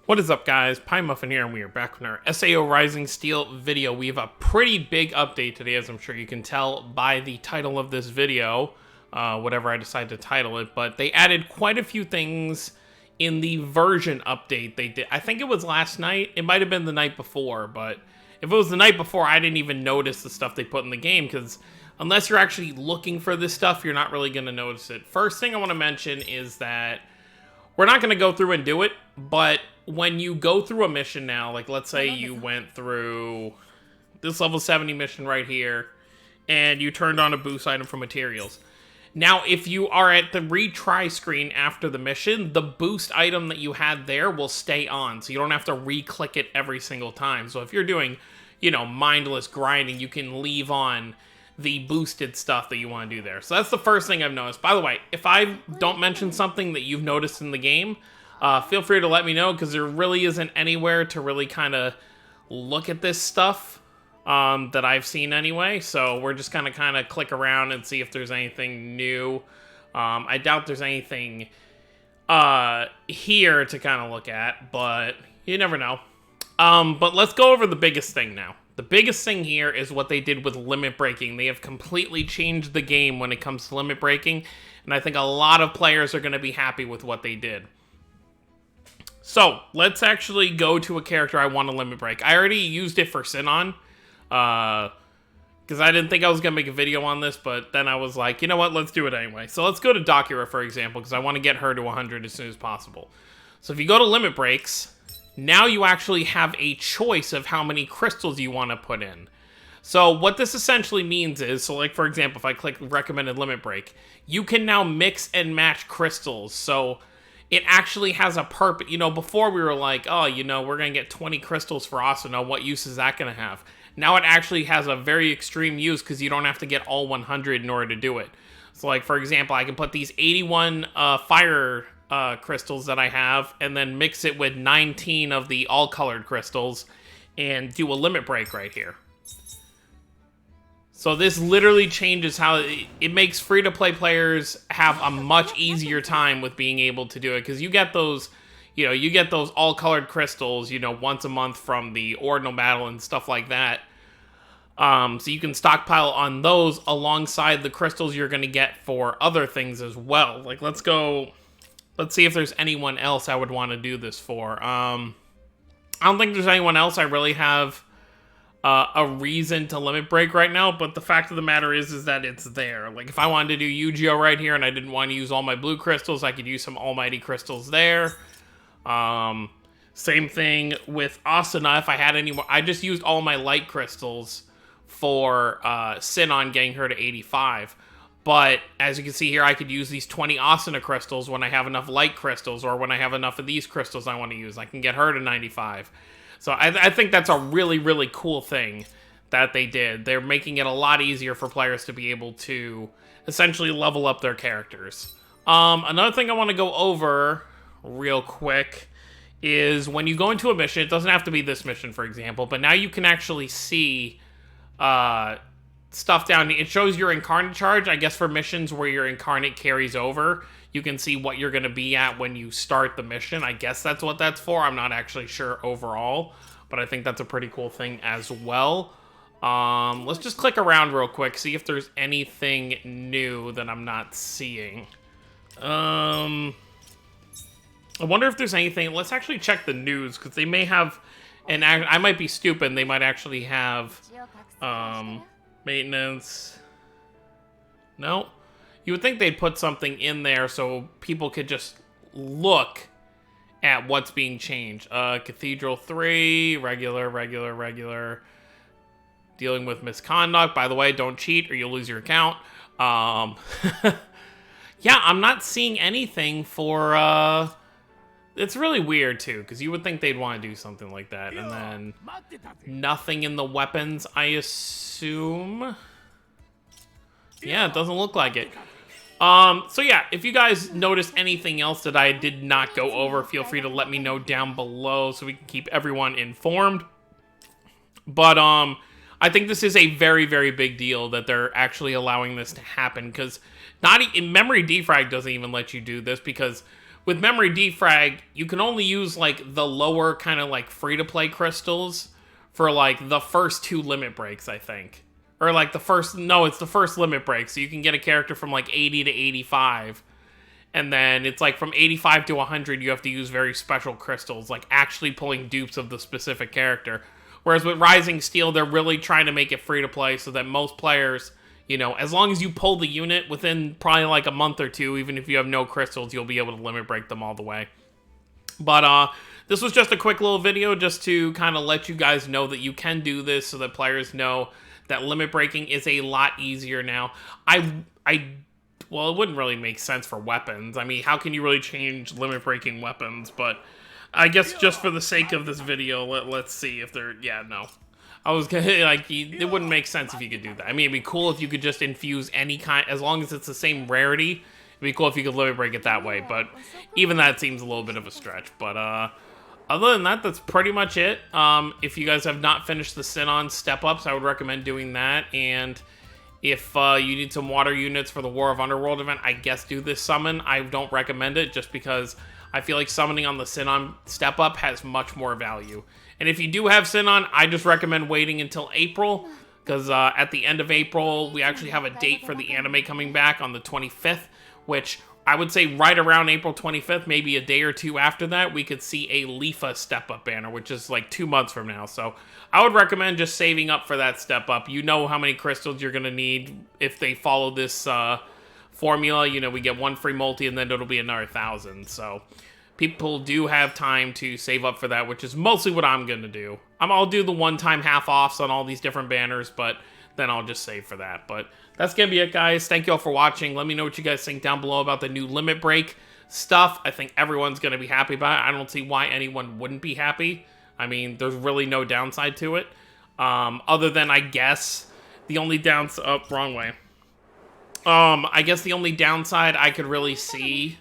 What is up, guys? Pie Muffin here, and we are back with our SAO Rising Steel video. We have a pretty big update today, as I'm sure you can tell by the title of this video, whatever I decide to title it, but they added quite a few things in the version update they did. I think it was last night. It might have been the night before, but if it was the night before, I didn't even notice the stuff they put in the game, because unless you're actually looking for this stuff, you're not really going to notice it. First thing I want to mention is that we're not going to go through and do it, but when you go through a mission now, like let's say you went through this level 70 mission right here, and you turned on a boost item for materials. Now, if you are at the retry screen after the mission, the boost item that you had there will stay on, so you don't have to re-click it every single time. So if you're doing, mindless grinding, you can leave on the boosted stuff that you want to do there. So that's the first thing I've noticed. By the way, if I don't mention something that you've noticed in the game, feel free to let me know, because there really isn't anywhere to really kind of look at this stuff that I've seen anyway. So we're just going to kind of click around and see if there's anything new. I doubt there's anything here to kind of look at, but you never know. But let's go over the biggest thing now. The biggest thing here is what they did with limit breaking. They have completely changed the game when it comes to limit breaking, and I think a lot of players are going to be happy with what they did. So, let's actually go to a character I want to limit break. I already used it for Sinon, because I didn't think I was going to make a video on this, but then I was like, you know what, let's do it anyway. So let's go to Dakira, for example, because I want to get her to 100 as soon as possible. So if you go to limit breaks, now you actually have a choice of how many crystals you want to put in. So what this essentially means is, so like for example, if I click recommended limit break, you can now mix and match crystals. So it actually has a purpose. Before we were like, oh, we're going to get 20 crystals for Asuna. What use is that going to have? Now it actually has a very extreme use, because you don't have to get all 100 in order to do it. So like, for example, I can put these 81 fire crystals that I have, and then mix it with 19 of the all-colored crystals, and do a limit break right here. So this literally changes how it makes free-to-play players have a much easier time with being able to do it, because you get those, you get those all-colored crystals, once a month from the Ordinal Battle and stuff like that. So you can stockpile on those alongside the crystals you're going to get for other things as well. Like, let's see if there's anyone else I would want to do this for. I don't think there's anyone else I really have a reason to limit break right now, but the fact of the matter is that it's there. Like, if I wanted to do Yu-Gi-Oh right here and I didn't want to use all my blue crystals, I could use some almighty crystals there. Same thing with Asuna. If I had any more, I just used all my light crystals for Sinon, getting her to 85. But as you can see here, I could use these 20 Asuna crystals when I have enough light crystals, or when I have enough of these crystals I want to use. I can get her to 95. So I think that's a really, really cool thing that they did. They're making it a lot easier for players to be able to essentially level up their characters. Another thing I want to go over real quick is when you go into a mission, it doesn't have to be this mission, for example, but now you can actually see stuff down. It shows your incarnate charge. I guess for missions where your incarnate carries over, you can see what you're going to be at when you start the mission. I guess that's what that's for. I'm not actually sure overall, but I think that's a pretty cool thing as well. Let's just click around real quick, see if there's anything new that I'm not seeing. I wonder if there's anything. Let's actually check the news, because they may have, and I might be stupid, they might actually have maintenance. No. You would think they'd put something in there so people could just look at what's being changed. Cathedral 3, regular. Dealing with misconduct. By the way, don't cheat or you'll lose your account. Yeah, I'm not seeing anything for... It's really weird, too, because you would think they'd want to do something like that. And then nothing in the weapons, I assume. Yeah, it doesn't look like it. So yeah, if you guys notice anything else that I did not go over, feel free to let me know down below so we can keep everyone informed. But I think this is a very, very big deal that they're actually allowing this to happen, because memory defrag doesn't even let you do this, because with memory defrag, you can only use, like, the lower kind of, like, free-to-play crystals for, like, the first 2 limit breaks, I think. Or, like, it's the first limit break, so you can get a character from, like, 80 to 85. And then it's, like, from 85 to 100, you have to use very special crystals, like, actually pulling dupes of the specific character. Whereas with Rising Steel, they're really trying to make it free-to-play so that most players, you know, as long as you pull the unit within probably like a month or 2, even if you have no crystals, you'll be able to limit break them all the way. But this was just a quick little video just to kind of let you guys know that you can do this so that players know that limit breaking is a lot easier now. Well, it wouldn't really make sense for weapons. I mean, how can you really change limit breaking weapons? But I guess just for the sake of this video, let's see if they're... Yeah, no. I was gonna, like, it wouldn't make sense if you could do that. I mean, it'd be cool if you could just infuse any kind... As long as it's the same rarity, it'd be cool if you could limit break it that way. But even that seems a little bit of a stretch. But, other than that, that's pretty much it. If you guys have not finished the Sinon step-ups, I would recommend doing that. And if you need some water units for the War of Underworld event, I guess do this summon. I don't recommend it just because I feel like summoning on the Sinon step-up has much more value. And if you do have Sinon, I just recommend waiting until April, because at the end of April, we actually have a date for the anime coming back on the 25th, which I would say right around April 25th, maybe a day or 2 after that, we could see a Lifa step-up banner, which is like 2 months from now. So I would recommend just saving up for that step-up. You know how many crystals you're going to need if they follow this formula. You know, we get 1 free multi and then it'll be another 1,000. So people do have time to save up for that, which is mostly what I'm going to do. I'll do the one-time half-offs on all these different banners, but then I'll just save for that. But that's going to be it, guys. Thank you all for watching. Let me know what you guys think down below about the new limit break stuff. I think everyone's going to be happy about it. I don't see why anyone wouldn't be happy. I mean, there's really no downside to it. Other than, I guess, the only downside... Oh, wrong way. I guess the only downside I could really see...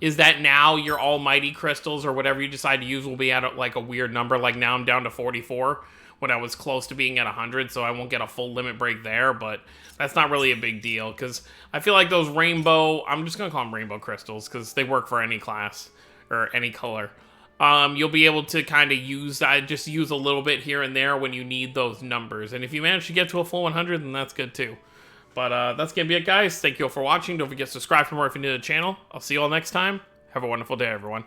is that now your almighty crystals or whatever you decide to use will be at like a weird number. Like now I'm down to 44 when I was close to being at 100, so I won't get a full limit break there, but that's not really a big deal because I feel like those rainbow, I'm just going to call them rainbow crystals because they work for any class or any color. You'll be able to kind of use that, just use a little bit here and there when you need those numbers. And if you manage to get to a full 100, then that's good too. But that's going to be it, guys. Thank you all for watching. Don't forget to subscribe for more if you're new to the channel. I'll see you all next time. Have a wonderful day, everyone.